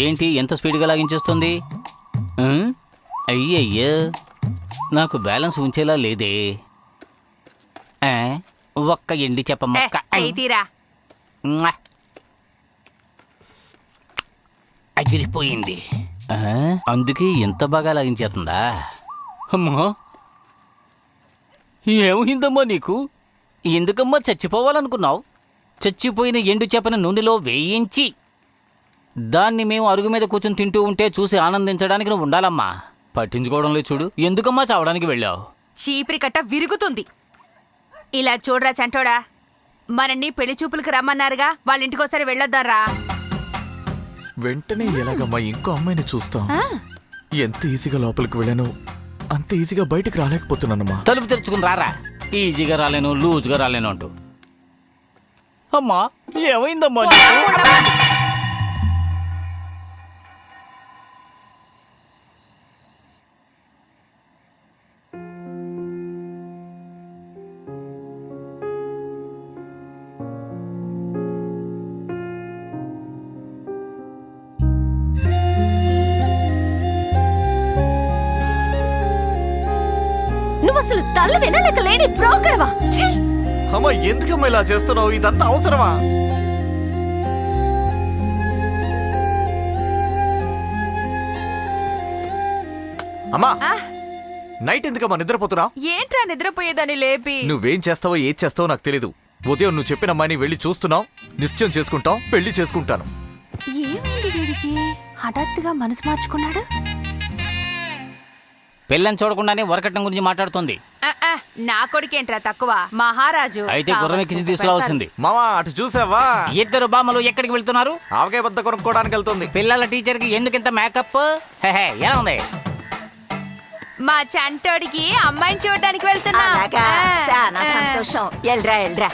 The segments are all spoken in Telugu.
ఏంటి ఎంత స్పీడ్గా లాగించేస్తుంది? అయ్యయ్యో, నాకు బ్యాలెన్స్ ఉంచేలా లేదే. ఒక్క ఎండి చెప్పమ్మక్క. అదిరిపోయింది. అందుకే ఎంత బాగా లాగించేస్తుందా? అమ్మా, ఏమైందమ్మా నీకు? ఎందుకమ్మా చచ్చిపోవాలనుకున్నావు? చచ్చిపోయిన ఎండు చేపను నూనెలో వేయించి దాన్ని మేము అరుగు మీద కూర్చొని తింటూ ఉంటే చూసి ఆనందించడానికి నువ్వు ఉండాలమ్మా. పట్టించుకోవడం లేదు చూడు. ఎందుకమ్మా చావడానికి వెళ్ళావు? చీపిరి కట్ట విరుగుతుంది. ఇలా చూడరా చంటోడా, మనల్ని పెళ్లి చూపులకు రమ్మన్నారుగా, వాళ్ళ ఇంటికోసారి వెళ్ళొద్దారా. వెంటనే ఎలాగమ్మా ఇంకో అమ్మాయిని చూస్తాం? ఎంత ఈజీగా లోపలికి వెళ్ళాను, అంత ఈజీగా బయటికి రాలేకపోతున్నానమ్మా. తలుపు తెరుచుకుని రారా. ఈజీగా రాలేను, లూజ్గా రాలేను అంటూ. అమ్మా, ఏమైందమ్మా నీకు? నువ్వు అసలు తల్లి వినలేక లేని బ్రోకర్వా? అమ్మా, ఎందుకమ్మా ఇలా చేస్తున్నావు? ఇదంతా అవసరమా? అమ్మా, నైట్ ఎందుకమ్మా నిద్రపోతున్నా? ఏంట్రా నిద్రపోయేదని లేపి? నువ్వేం చేస్తావో ఏది చేస్తావో నాకు తెలీదు. ఉదయం నువ్వు చెప్పిన అమ్మాయిని వెళ్ళి చూస్తున్నావు, నిశ్చయం చేసుకుంటావు, పెళ్లి చేసుకుంటాను. ఏమైంది వీడికి? హఠాత్తుగా మనసు మార్చుకున్నాడు. పెళ్ళని చూడకుండానే వరకట్నం గురించి మాట్లాడుతుంది. నా కొడుకేంట్రా తక్కువ? మహారాజు. అయితే గుర్రం ఎక్కించి తీసుకురావాల్సింది. మావా, అటు చూసావా? ఇద్దరు బామ్మలు ఎక్కడికి వెళ్తున్నారు? ఆవకాయ బద్ద కొనుక్కోవడానికి వెళ్తుంది. పిల్లల టీచర్ కి ఎందుకింత మేకప్? ఎలా ఉంది? మా చంటోడికి అమ్మాయిని చూడడానికి వెళ్తున్నా. సంతోషం. ఎల్రా ఎల్రా.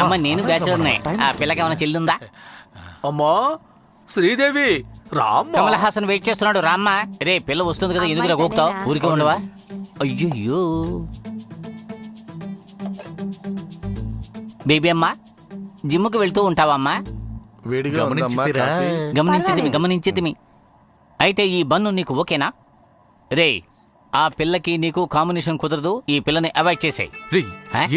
అమ్మ, నేను బ్యాచులర్నే. ఆ పిల్లకి ఏమైనా చెల్లుందా? అమ్మా శ్రీదేవి, రామ్మ. కమల్ హాసన్ వెయిట్ చేస్తున్నాడు, రామ్మా. రే, పిల్ల వస్తుంది కదా, ఎందుకురా గోకుతావు? ఊరికే ఉండవా? అయ్యో బేబీ అమ్మా, జిమ్ముకి వెళ్తూ ఉంటావమ్మా? గమనించేది. అయితే ఈ బన్ను నీకు ఓకేనా? రే, ఆ పిల్లకి నీకు కాంబినేషన్ కుదరదు. ఈ పిల్లని అవాయిడ్ చేసేయ్.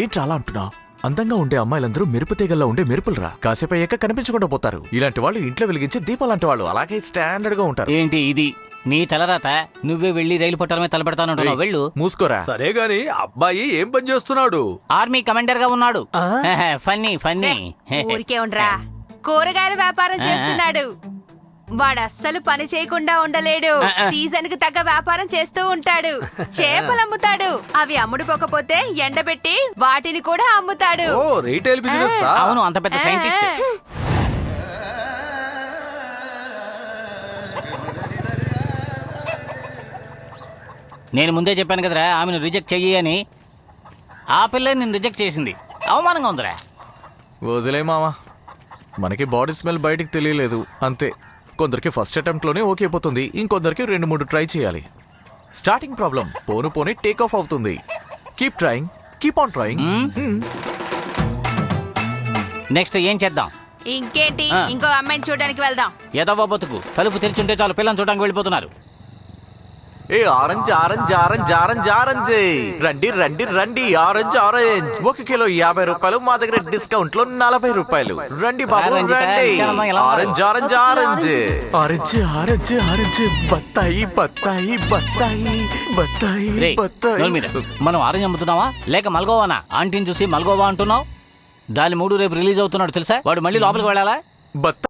ఏంట్రా అలా అంటున్నావు? అందంగా ఉండే అమ్మాయిలందరూ మెరుపు తీగల్లో ఉండే మెరుపులరా. కాసేపు అయ్యాక కనిపించకుండా పోతారు. ఇలాంటి వాళ్ళు ఇంట్లో వెలిగించే దీపాలంటే వాళ్ళు అలాగే స్టాండర్డ్ గా ఉంటారు. ఏంటి ఇది నీ తలరాత? నువ్వే వెళ్లి రైలు పట్టాలమే తలపెడతాను. వెళ్ళు. మూసుకోరా. సరే గాని అబ్బాయి ఏం పని చేస్తున్నాడు? ఆర్మీ కమాండర్ గా ఉన్నాడు. ఫన్నీ. ఊరికే ఉండరా. కూరగాయల వ్యాపారం చేస్తున్నాడు. వాడు అస్సలు పని చేయకుండా ఉండలేడు. సీజన్ కి తగ్గ వ్యాపారం చేస్తూ ఉంటాడు. చేపలు అమ్ముతాడు. అవి అమ్ముడుపోకపోతే ఎండబెట్టి వాటిని కూడా అమ్ముతాడు. ఓ, రీటైల్ బిజినెస్. అవును, అంత పెద్ద సైంటిస్ట్. నేను ముందే చెప్పాను కదరా, ఆమెను రిజెక్ట్ చెయ్యి అని. ఆ పిల్ల నేను రిజెక్ట్ చేసింది. అవమానంగా ఉందిరా. వదిలే మావా, మనకి బాడీ స్మెల్ బయటికి తెలియలేదు అంతే. కొందరికి ఫస్ట్ అటెంప్ట్ లోనే ఓకే అయిపోతుంది, ఇంకొందరికి 2-3 ట్రై చేయాలి. స్టార్టింగ్ ప్రాబ్లం పోను టేక్ ఆఫ్ అవుతుంది. Keep trying, keep on trying. Next ఏం చేద్దాం? ఇంకేంటి, ఇంకో అమ్మాయిని చూడడానికి వెళ్దాం. ఎదవ బతుకు. తలుపు తెరిచుంటే చాలు, పిల్లని చూడడానికి వెళ్ళిపోతున్నారు. ఏ orange orange orange orange orange, రండి రండి రండి, ఆరెంజ్ ఆరెంజ్ 1 కిలో 50 రూపాయలు, మా దగ్గర డిస్కౌంట్ లో 40 రూపాయలు. రండి బాబు రండి. Orange orange orange orange orange orange, బత్తాయి బత్తాయి బత్తాయి బత్తాయి బత్తాయి. మనం ఆరెంజ్ అమ్ముతున్నావా లేక మల్గోవానా? ఆంటీని చూసి మల్గోవా అంటున్నావు. దాని 3 రేపు రిలీజ్ అవుతున్నాడు తెలుసా? వాడు మళ్ళీ లోపలికి వెళ్ళాలా? బత్తాయి